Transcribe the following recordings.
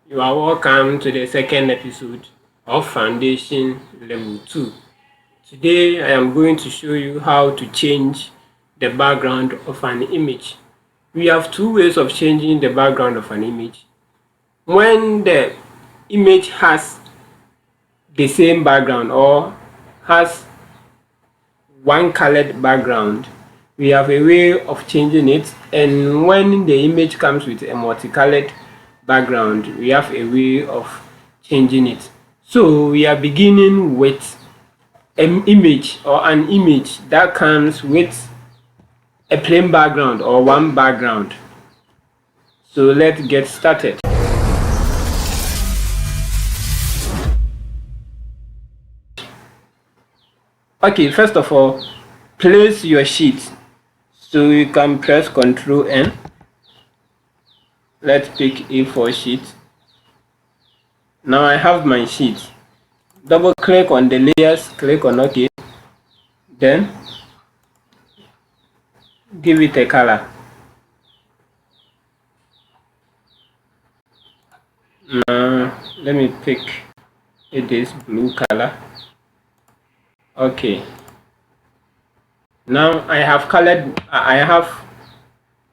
You are welcome to the second episode of Foundation Level 2. Today I am going to show you how to change the background of an image. We have two ways of changing the background of an image. When the image has the same background or has one colored background, we have a way of changing it, and when the image comes with a multicolored background, we have a way of changing it. So we are beginning with an image that comes with a plain background or one background. So let's get started. Okay, first of all, place your sheet. So you can press Ctrl N. Let's pick A4 sheet. Now I have my sheet. Double click on the layers, click on OK, then give it a color. Now let me pick this blue color. Okay, now I have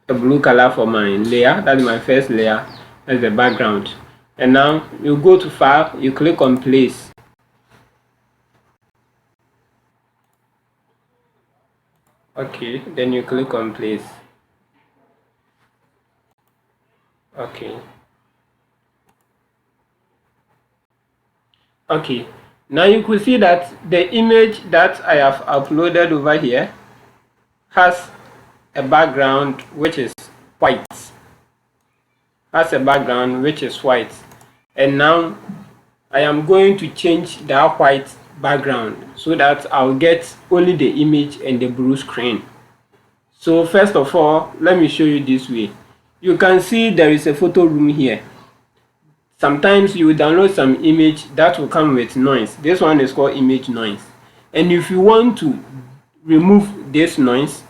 a blue color for my layer. That's my first layer. That's the background. And now you go to File, you click on Place. Okay, then you click on Place. Okay. Okay, now you could see that the image that I have uploaded over here has a background which is white. And now I am going to change that white background so that I'll get only the image and the blue screen. So first of all, let me show you this way. You can see there is a photo room here. Sometimes you will download some image that will come with noise. This one is called image noise. And if you want to remove this noise,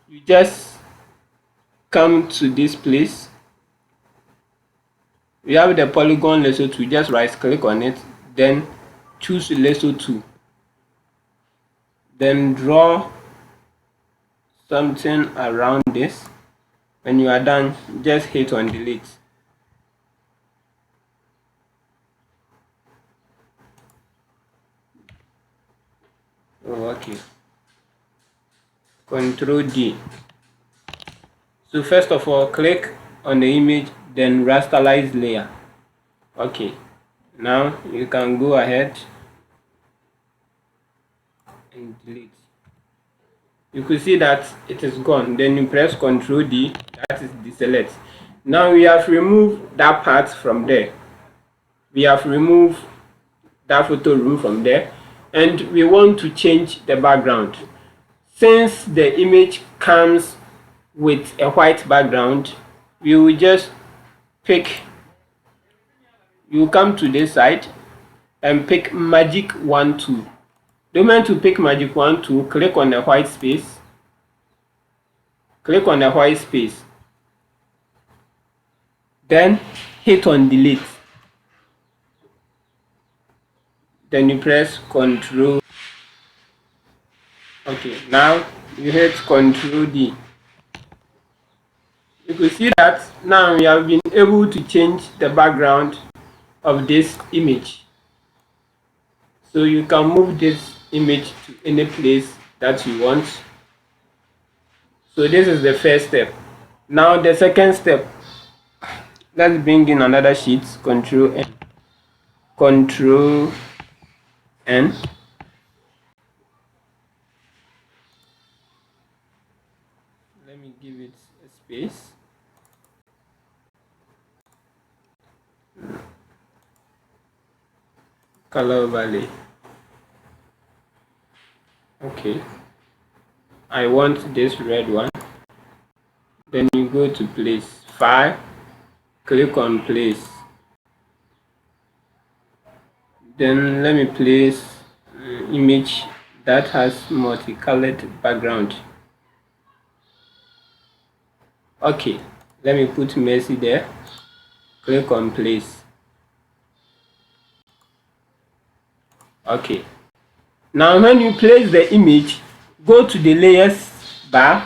you just come to this place. We have the polygon lasso tool. Just right click on it, then choose lasso tool. Then draw something around this. When you are done, just hit on delete. Okay, Ctrl D. So first of all, click on the image, then rasterize layer. Okay, now you can go ahead and delete. You could see that it is gone. Then you press Ctrl D, that is deselect. Now we have removed that part from there. We have removed that photo room from there, and we want to change the background. Since the image comes with a white background, we will just you come to this side and pick Magic Wand tool. The moment to pick Magic Wand tool, click on the white space. Then hit on delete. Then you press Ctrl. Okay, now you hit Ctrl D. You can see that now we have been able to change the background of this image. So you can move this image to any place that you want. So this is the first step. Now the second step, let's bring in another sheet. Ctrl N. Let me give it a space. Color overlay. Okay, I want this red one. Then you go to place, File, click on Place. Then let me place image that has multicolored background. Okay, let me put Mercy there. Click on Place. Okay. Now when you place the image, go to the layers bar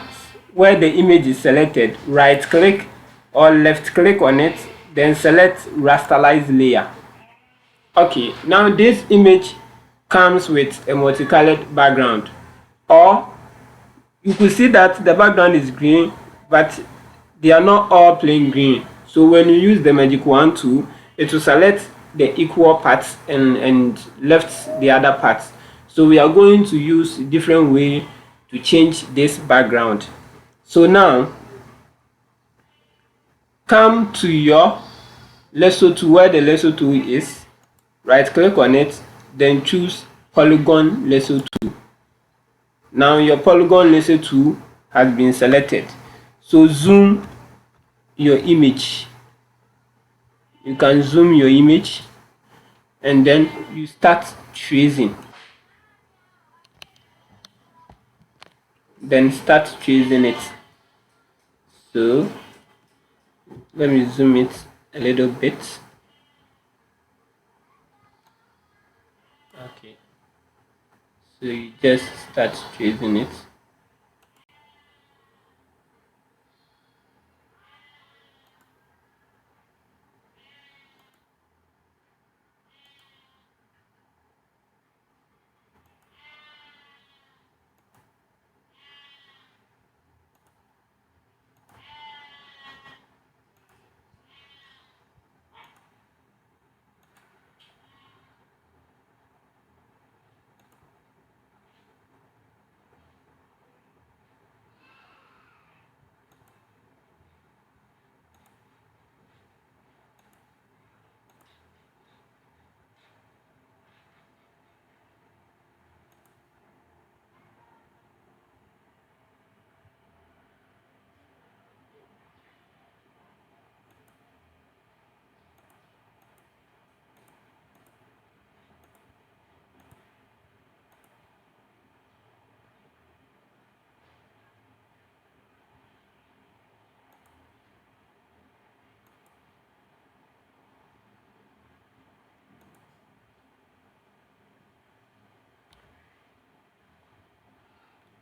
where the image is selected, right click or left click on it, then select rasterize layer. Okay, now this image comes with a multicolored background, or you could see that the background is green, but they are not all plain green. So when you use the magic wand tool, it will select the equal parts and left the other parts. So we are going to use a different way to change this background. So now come to your lasso tool, where the lasso tool is, right click on it, then choose polygon lasso tool. Now your polygon lasso tool has been selected. So zoom your image. You can zoom your image and then you start tracing. Then start tracing it. So let me zoom it a little bit. Okay. So you just start tracing it.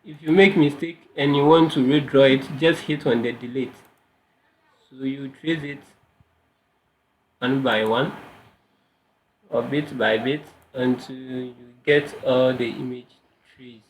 If you make mistake and you want to redraw it, just hit on the delete. So you trace it one by one or bit by bit until you get all the image traced.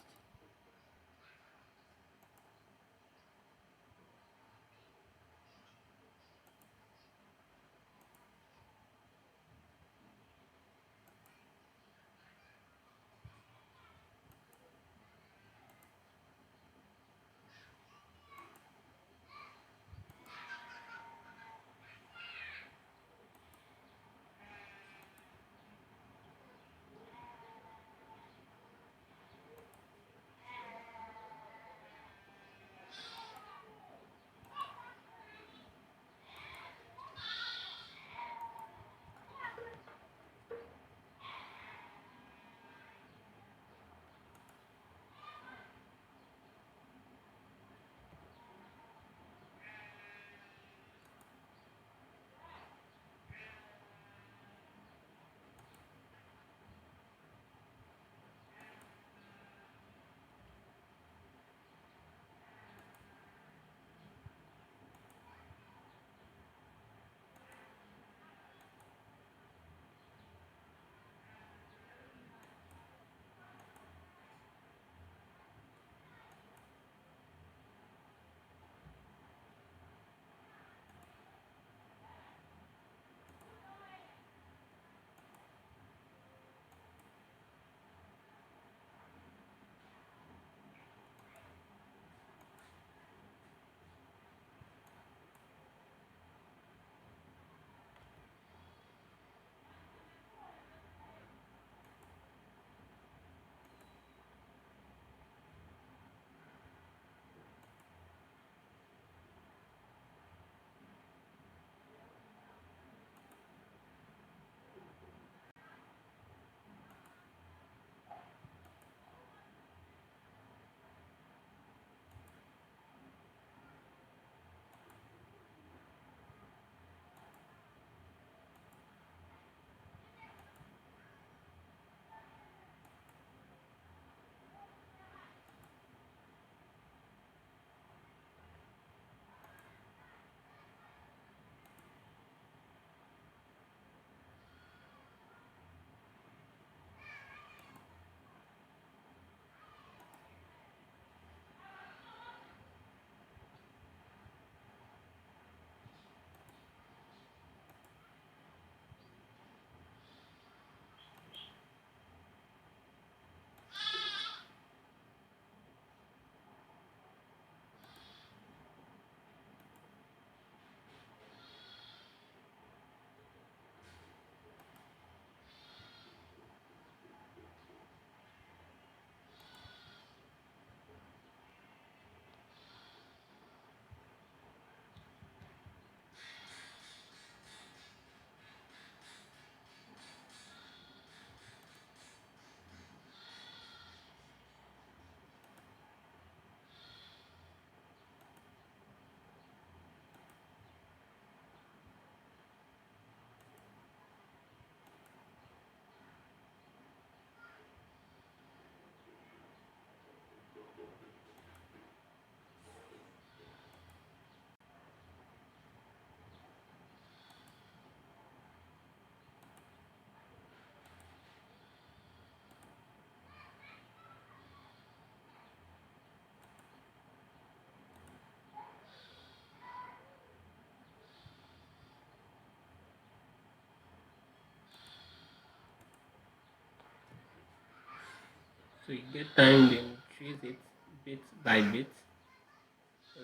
So you get time, then trace it bit by bit,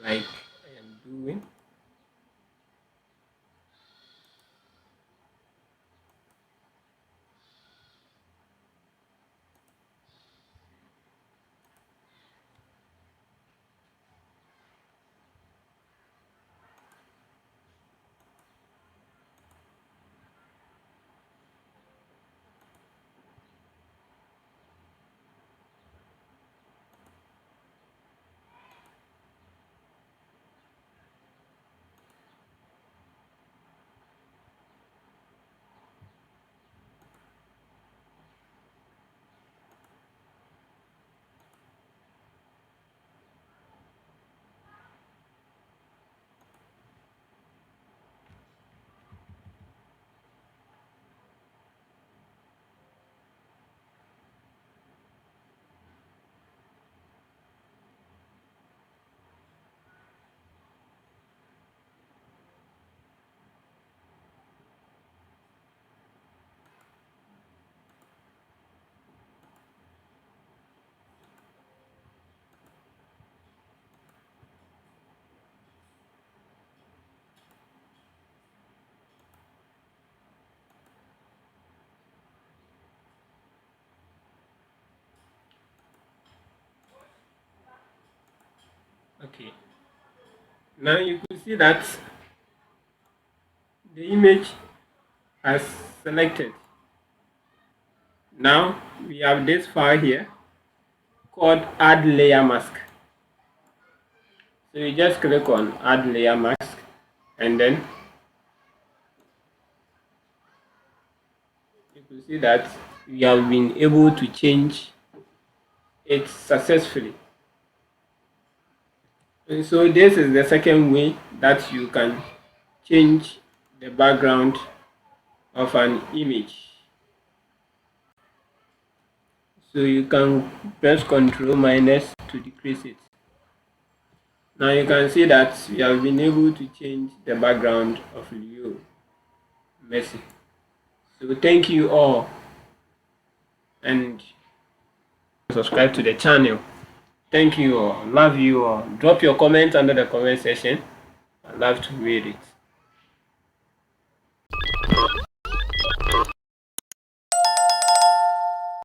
like I am doing. Okay, now you could see that the image has selected. Now we have this file here called add layer mask. So you just click on add layer mask, and then you can see that we have been able to change it successfully. And so this is the second way that you can change the background of an image. So you can press Ctrl minus to decrease it. Now you can see that we have been able to change the background of Leo Messi. So thank you all, and subscribe to the channel. Thank you all. Love you all. Drop your comment under the comment section. I love to read it.